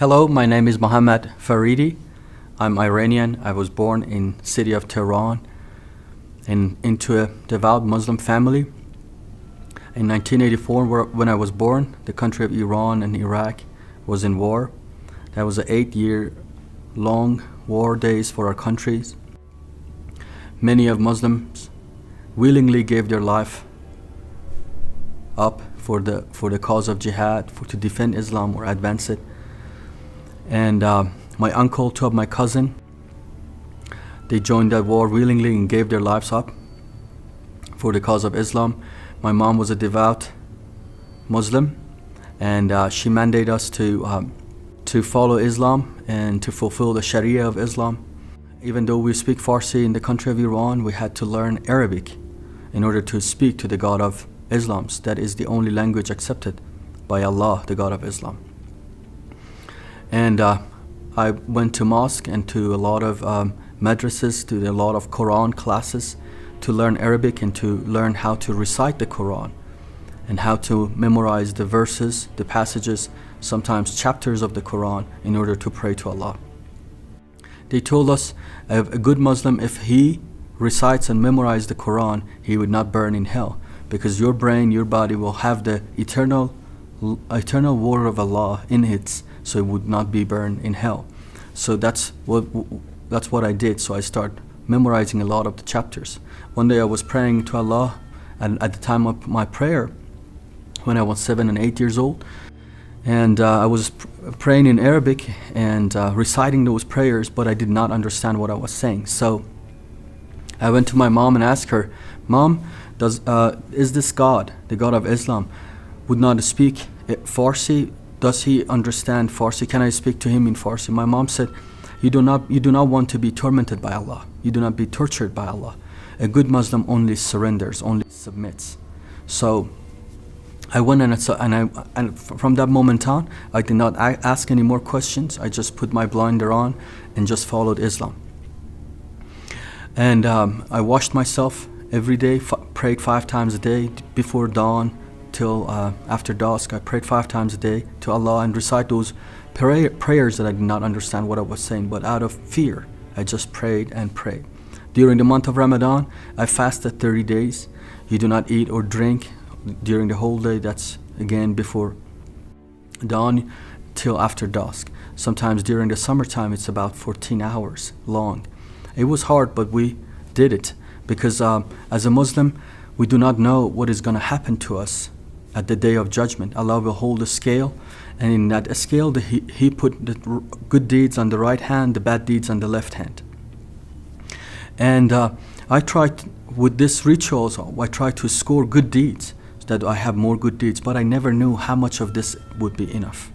Hello, my name is Mohamad Faridi. I'm Iranian. I was born in city of Tehran into a devout Muslim family. In 1984, when I was born, the country of Iran and Iraq was in war. That was an 8-year long war days for our countries. Many of Muslims willingly gave their life up for the cause of jihad, to defend Islam or advance it. And my uncle, two of my cousin, they joined that war willingly and gave their lives up for the cause of Islam. My mom was a devout Muslim, and she mandated us to follow Islam and to fulfill the Sharia of Islam. Even though we speak Farsi in the country of Iran, we had to learn Arabic in order to speak to the God of Islam. That is the only language accepted by Allah, the God of Islam. And I went to mosque and to a lot of madrasas, to a lot of Quran classes to learn Arabic and to learn how to recite the Quran and how to memorize the verses, the passages, sometimes chapters of the Quran in order to pray to Allah. They told us a good Muslim, if he recites and memorizes the Quran, he would not burn in hell, because your brain, your body will have the eternal word of Allah in it, so it would not be burned in hell. So that's what I did. So I started memorizing a lot of the chapters. One day I was praying to Allah, and at the time of my prayer, when I was 7 and 8 years old, and I was praying in Arabic and reciting those prayers, but I did not understand what I was saying. So I went to my mom and asked her, "Mom, is this God, the God of Islam, would not speak Farsi? Does he understand Farsi? Can I speak to him in Farsi?" My mom said, you do not want to be tormented by Allah. You do not be tortured by Allah. A good Muslim only surrenders, only submits. So I went and from that moment on, I did not ask any more questions. I just put my blinder on and just followed Islam. And I washed myself every day, prayed 5 times a day before dawn till after dusk. I prayed 5 times a day to Allah and recite those prayers that I did not understand what I was saying, but out of fear, I just prayed and prayed. During the month of Ramadan, I fasted 30 days. You do not eat or drink during the whole day. That's again before dawn till after dusk. Sometimes during the summertime, it's about 14 hours long. It was hard, but we did it because as a Muslim, we do not know what is going to happen to us at the day of judgment. Allah will hold a scale, and in that scale, He put the good deeds on the right hand, the bad deeds on the left hand. And I tried with this rituals, I tried to score good deeds so that I have more good deeds, but I never knew how much of this would be enough.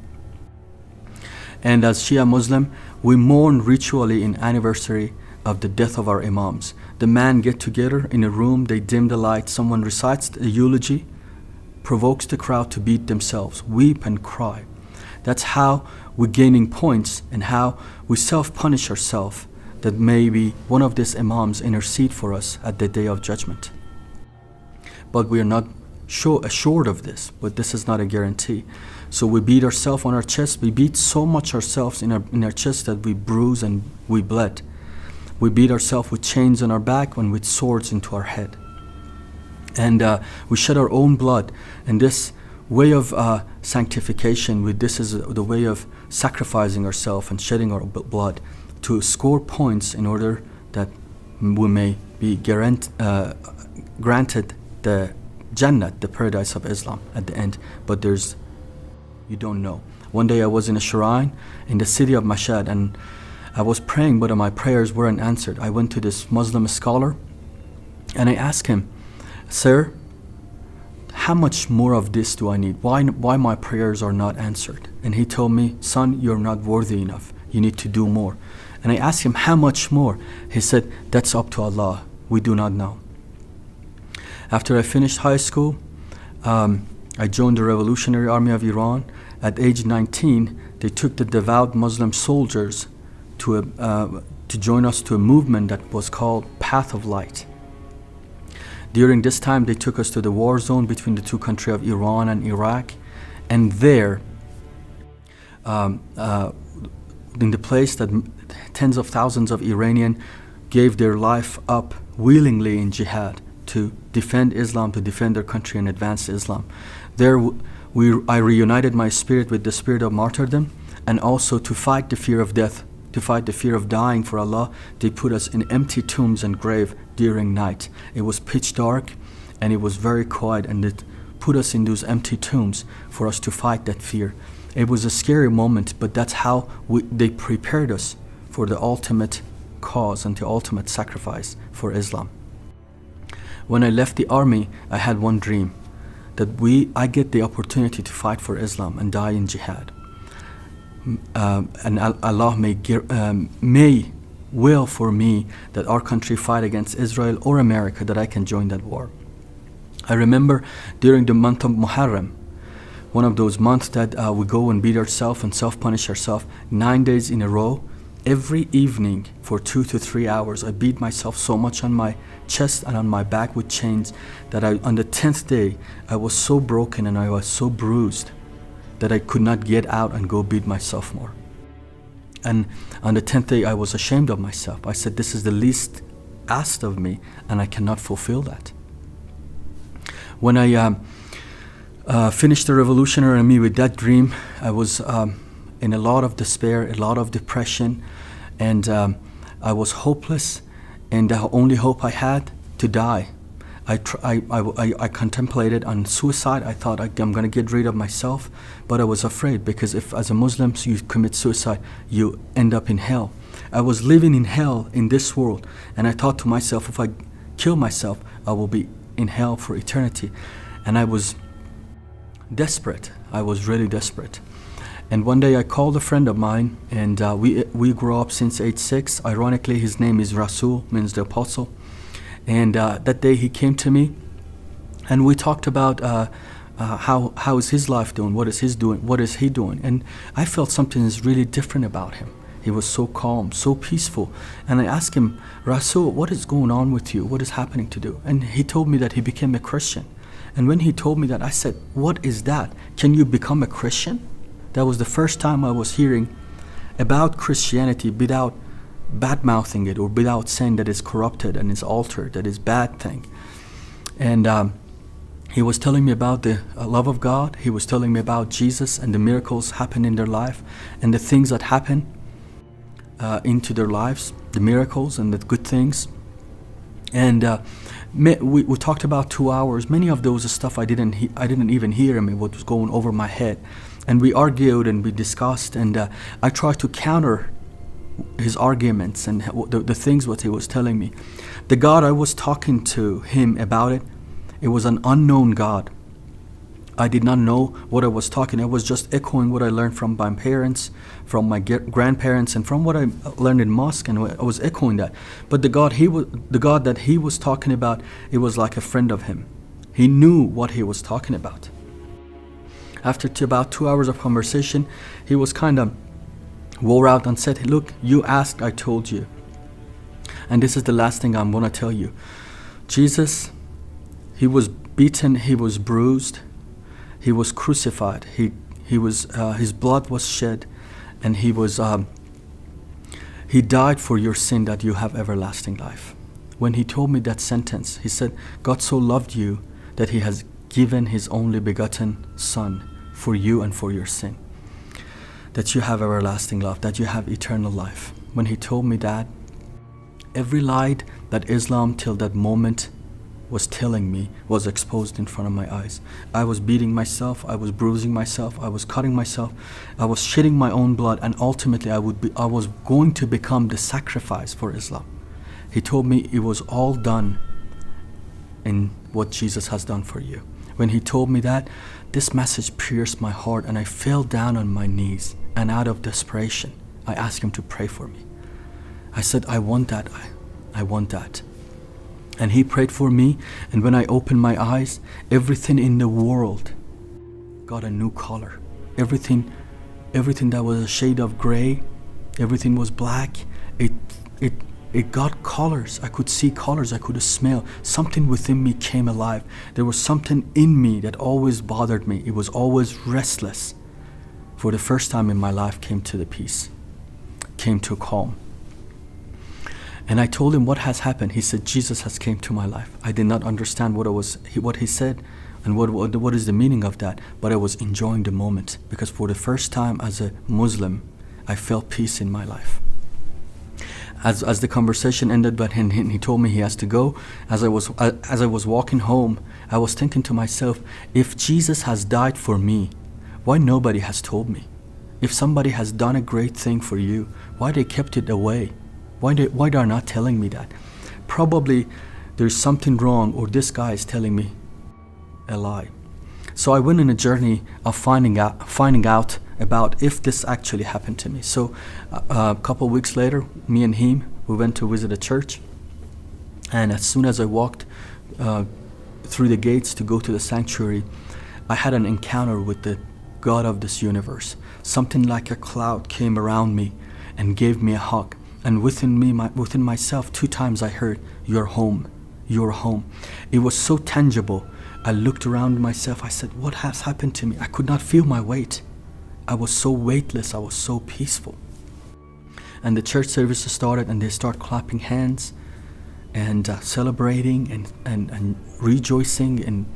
And as Shia Muslim, we mourn ritually in anniversary of the death of our imams. The men get together in a room, they dim the light, someone recites a eulogy, provokes the crowd to beat themselves, weep and cry. That's how we're gaining points and how we self-punish ourselves, that maybe one of these imams intercede for us at the day of judgment. But we are not assured of this, but this is not a guarantee. So we beat ourselves on our chest. We beat so much ourselves in our chest that we bruise and we bled. We beat ourselves with chains on our back and with swords into our head. And we shed our own blood. And this way of sanctification, this is the way of sacrificing ourselves and shedding our blood to score points in order that we may be granted the Jannah, the paradise of Islam at the end. But you don't know. One day I was in a shrine in the city of Mashhad, and I was praying, but my prayers weren't answered. I went to this Muslim scholar and I asked him, "Sir, how much more of this do I need? Why my prayers are not answered?" And he told me, "Son, you're not worthy enough. You need to do more." And I asked him, "How much more?" He said, "That's up to Allah. We do not know." After I finished high school, I joined the Revolutionary Army of Iran. At age 19, they took the devout Muslim soldiers to join us to a movement that was called Path of Light. During this time, they took us to the war zone between the two countries of Iran and Iraq, and there in the place that tens of thousands of Iranians gave their life up willingly in jihad to defend Islam, to defend their country and advance Islam. There I reunited my spirit with the spirit of martyrdom, and also to fight the fear of death, to fight the fear of dying for Allah. They put us in empty tombs and grave during night. It was pitch dark and it was very quiet, and it put us in those empty tombs for us to fight that fear. It was a scary moment, but that's how they prepared us for the ultimate cause and the ultimate sacrifice for Islam. When I left the army, I had one dream, that I get the opportunity to fight for Islam and die in jihad. And Allah may will for me that our country fight against Israel or America, that I can join that war. I remember during the month of Muharram, one of those months that we go and beat ourselves and self-punish ourselves 9 days in a row. Every evening for 2 to 3 hours, I beat myself so much on my chest and on my back with chains that on the 10th day, I was so broken and I was so bruised that I could not get out and go beat myself more. And on the 10th day, I was ashamed of myself. I said, this is the least asked of me, and I cannot fulfill that. When I finished the Revolutionary Army with that dream, I was in a lot of despair, a lot of depression, and I was hopeless, and the only hope I had to die. I contemplated on suicide. I thought I'm going to get rid of myself, but I was afraid, because if as a Muslim you commit suicide, you end up in hell. I was living in hell in this world, and I thought to myself, if I kill myself, I will be in hell for eternity. And I was desperate. I was really desperate. And one day I called a friend of mine, and we grew up since age 6. Ironically, his name is Rasul, means the apostle. And that day he came to me, and we talked about how is his life doing, what is he doing. And I felt something is really different about him. He was so calm, so peaceful. And I asked him, Rasul, what is going on with you? What is happening to you? And he told me that he became a Christian. And when he told me that, I said, what is that? Can you become a Christian? That was the first time I was hearing about Christianity without bad-mouthing it, or without saying that it's corrupted and it's altered, that it's bad thing. And he was telling me about the love of God. He was telling me about Jesus and the miracles happen in their life, and the things that happen into their lives, the miracles and the good things. And we talked about 2 hours. Many of those stuff I didn't even hear him. It was going over my head. And we argued and we discussed, and I tried to counter his arguments and the things what he was telling me. The God I was talking to him about, it was an unknown God. I did not know what I was talking. I was just echoing what I learned from my parents, from my grandparents, and from what I learned in mosque, and I was echoing that. But the God that he was talking about, it was like a friend of him. He knew what he was talking about. After about 2 hours of conversation, he was kind of wore out and said, look, you asked, I told you. And this is the last thing I'm going to tell you. Jesus, he was beaten, he was bruised, he was crucified, he was his blood was shed, and he died for your sin that you have everlasting life. When he told me that sentence, he said, God so loved you that he has given his only begotten Son for you and for your sin, that you have everlasting love, that you have eternal life. When he told me that, every lie that Islam till that moment was telling me was exposed in front of my eyes. I was beating myself, I was bruising myself, I was cutting myself, I was shedding my own blood, and ultimately I was going to become the sacrifice for Islam. He told me it was all done in what Jesus has done for you. When he told me that, this message pierced my heart, and I fell down on my knees, and out of desperation, I asked him to pray for me. I said, I want that. I want that. And he prayed for me, and when I opened my eyes, everything in the world got a new color. Everything that was a shade of gray, everything was black. It got colors. I could see colors. I could smell. Something within me came alive. There was something in me that always bothered me. It was always restless. for the first time in my life, came to the peace, came to calm. And I told him what has happened. He said, Jesus has came to my life. I did not understand what he said and what is the meaning of that, but I was enjoying the moment, because for the first time as a Muslim, I felt peace in my life. As the conversation ended, but he told me he has to go. As I was walking home, I was thinking to myself, if Jesus has died for me, why nobody has told me? If somebody has done a great thing for you, why they kept it away? Why they are not telling me that? Probably there's something wrong, or this guy is telling me a lie. So I went on a journey of finding out about if this actually happened to me. So a couple weeks later, me and him, we went to visit a church. And as soon as I walked through the gates to go to the sanctuary, I had an encounter with the God of this universe. Something like a cloud came around me and gave me a hug. And within myself, 2 times I heard, "You're home, you're home." It was so tangible. I looked around myself. I said, what has happened to me? I could not feel my weight. I was so weightless. I was so peaceful. And the church services started, and they start clapping hands and celebrating and rejoicing and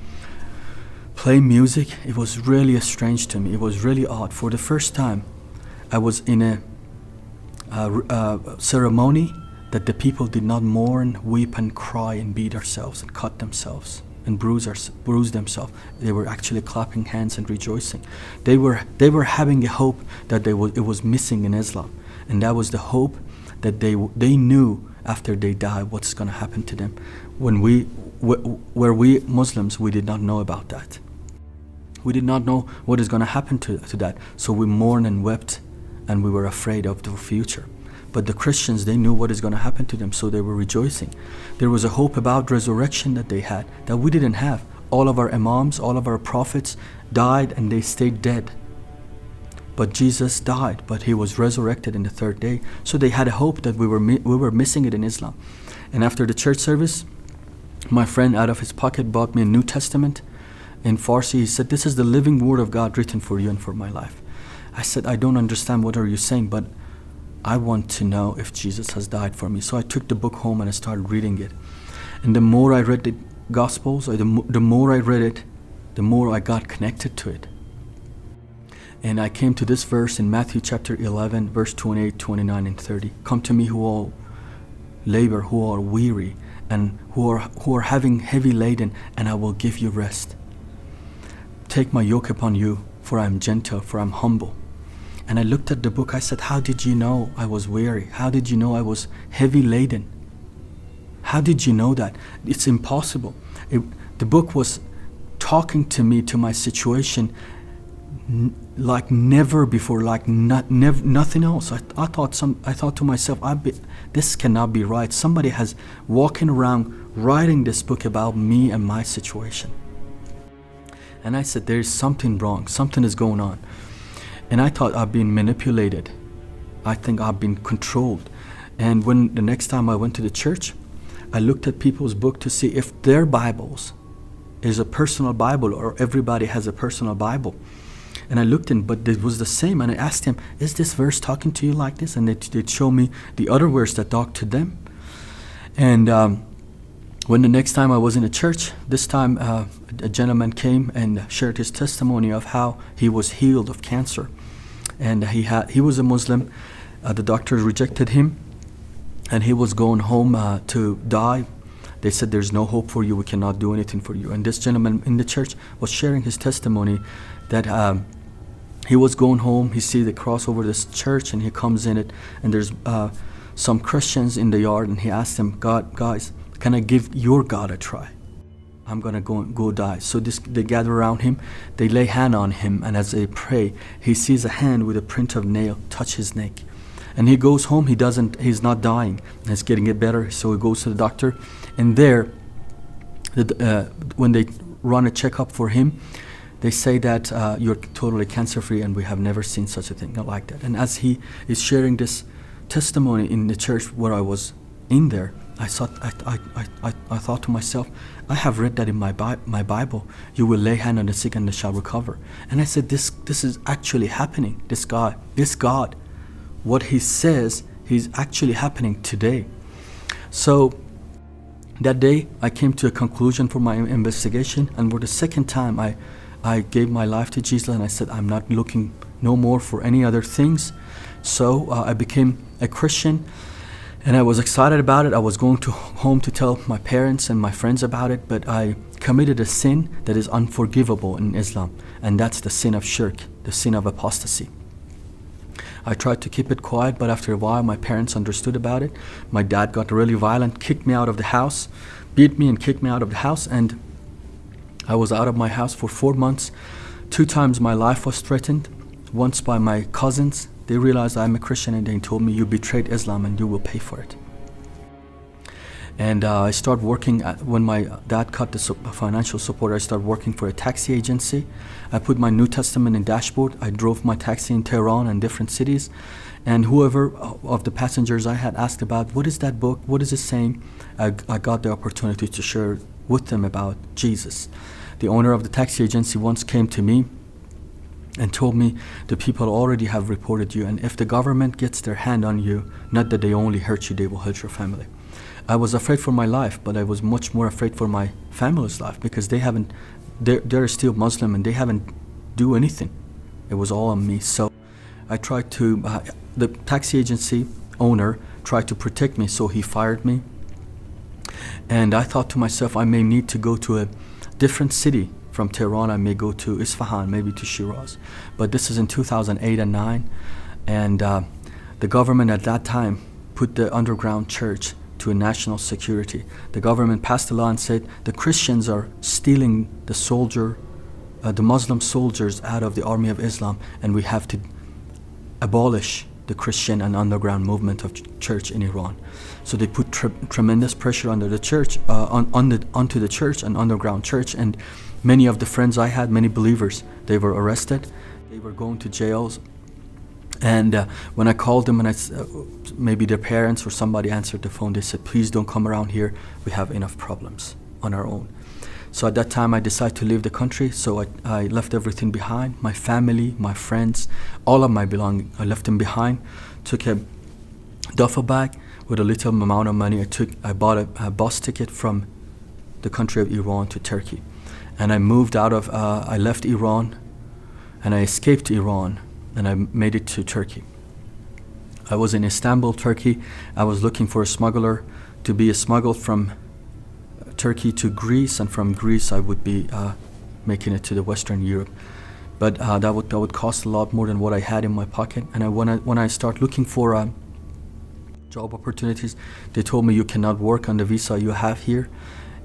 playing music. It was really strange to me. It was really odd. For the first time, I was in a ceremony that the people did not mourn, weep and cry and beat themselves and cut themselves and bruise themselves. They were actually clapping hands and rejoicing. They were having a hope that it was missing in Islam, and that was the hope that they knew after they died what's going to happen to them. Where we Muslims, we did not know about that. We did not know what is going to happen to that. So we mourned and wept, and we were afraid of the future. But the Christians, they knew what is going to happen to them, so they were rejoicing. There was a hope about resurrection that they had, that we didn't have. All of our imams, all of our prophets died, and they stayed dead. But Jesus died, but he was resurrected in the 3rd day. So they had a hope that we were missing it in Islam. And after the church service, my friend out of his pocket bought me a New Testament in Farsi. He said, "This is the living word of God written for you and for my life." I said, "I don't understand what are you saying, but I want to know if Jesus has died for me." So I took the book home and I started reading it. And the more I read the Gospels, or the more I read it, the more I got connected to it. And I came to this verse in Matthew chapter 11, verse 28, 29, and 30. "Come to me who all labor, who are weary, and who are having heavy laden, and I will give you rest. Take my yoke upon you, for I am gentle, for I am humble." And I looked at the book. I said, "How did you know I was weary? How did you know I was heavy laden? How did you know that? It's impossible." The book was talking to me, to my situation, like never before, like nothing else. I thought to myself, this cannot be right. Somebody has walking around writing this book about me and my situation. And I said, there is something wrong. Something is going on. And I thought I've been manipulated. I think I've been controlled. And when the next time I went to the church, I looked at people's book to see if their Bibles is a personal Bible, or everybody has a personal Bible. And I looked in, but it was the same. And I asked him, "Is this verse talking to you like this?" And they'd show me the other verse that talked to them. And when the next time I was in a church, this time a gentleman came and shared his testimony of how he was healed of cancer. And he was a Muslim. The doctors rejected him, and he was going home to die. They said, "There's no hope for you. We cannot do anything for you." And this gentleman in the church was sharing his testimony that he was going home. He see the cross over this church, and he comes in it, and there's some Christians in the yard, and he asked them, "Guys, can I give your God a try? I'm gonna go die." So they gather around him, they lay hand on him, and as they pray, he sees a hand with a print of nail touch his neck. And he goes home. He's not dying. He's getting it better. So he goes to the doctor, and there, when they run a checkup for him, they say that you're totally cancer-free, and we have never seen such a thing, not like that. And as he is sharing this testimony in the church where I was in there, I thought to myself, I have read that in my Bible. You will lay hand on the sick and they shall recover. And I said, this is actually happening. This God, what he says, he's actually happening today. So that day, I came to a conclusion for my investigation, and for the second time, I gave my life to Jesus, and I said, I'm not looking no more for any other things. So I became a Christian, and I was excited about it. I was going home to tell my parents and my friends about it, but I committed a sin that is unforgivable in Islam, and that's the sin of shirk, the sin of apostasy. I tried to keep it quiet, but after a while my parents understood about it. My dad got really violent, kicked me out of the house, beat me and kicked me out of the house, and I was out of my house for 4 months. 2 times my life was threatened, once by my cousins. They realized I'm a Christian and they told me, you betrayed Islam and you will pay for it. And I started working, when my dad cut the financial support, I started working for a taxi agency. I put my New Testament in dashboard. I drove my taxi in Tehran and different cities. And whoever of the passengers I had asked about, what is that book? What is it saying? I got the opportunity to share with them about Jesus. The owner of the taxi agency once came to me and told me, the people already have reported you, and if the government gets their hand on you, not that they only hurt you, they will hurt your family. I was afraid for my life, but I was much more afraid for my family's life, because they're still Muslim and they haven't do anything. It was all on me. So I tried to, the taxi agency owner tried to protect me, so he fired me. And I thought to myself, I may need to go to a different city from Tehran. I may go to Isfahan, maybe to Shiraz. But this is in 2008 and 9. And the government at that time put the underground church to a national security. The government passed a law and said the Christians are stealing the Muslim soldiers out of the army of Islam, and we have to abolish the Christian and underground movement of church in Iran. So they put tremendous pressure under the church, onto the church and underground church, and many of the friends I had, many believers, they were arrested. They were going to jails. And when I called them, and maybe their parents or somebody answered the phone, they said, please don't come around here. We have enough problems on our own. So at that time, I decided to leave the country. So I left everything behind, my family, my friends, all of my belongings. I left them behind, took a duffel bag with a little amount of money. I bought a bus ticket from the country of Iran to Turkey. And I moved I left Iran, and I escaped Iran, and I made it to Turkey. I was in Istanbul, Turkey. I was looking for a smuggler to be smuggled from Turkey to Greece, and from Greece I would be making it to the Western Europe. But that would cost a lot more than what I had in my pocket. And when I start looking for job opportunities, they told me you cannot work on the visa you have here.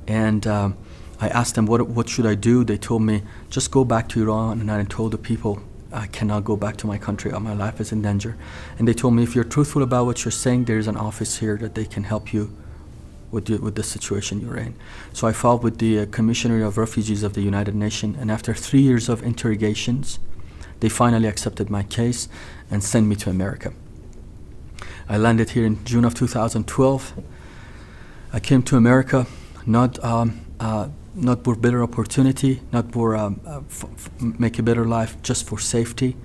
And I asked them, what should I do? They told me, just go back to Iran. And I told the people, I cannot go back to my country. My life is in danger. And they told me, if you're truthful about what you're saying, there is an office here that they can help you with the situation you're in. So I filed with the Commissioner of Refugees of the United Nations, and after 3 years of interrogations, they finally accepted my case and sent me to America. I landed here in June of 2012. I came to America not for better opportunity, not for make a better life, just for safety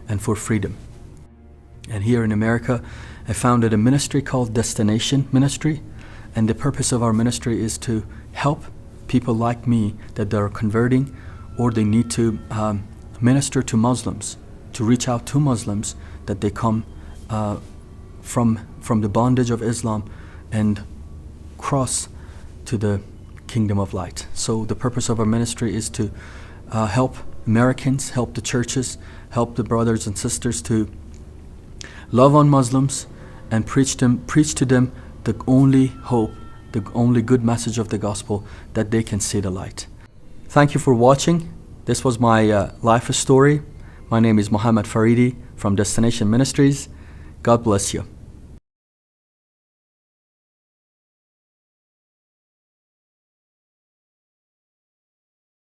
and for freedom. And here in America, I founded a ministry called Destination Ministry, and the purpose of our ministry is to help people like me that are converting, or they need to minister to Muslims, to reach out to Muslims that they come from the bondage of Islam and cross to the kingdom of light. So the purpose of our ministry is to help Americans, help the churches, help the brothers and sisters to love on Muslims and preach to them the only hope, the only good message of the gospel, that they can see the light. Thank you for watching. This was my life story. My name is Mohamad Faridi from Destination Ministries. God bless you.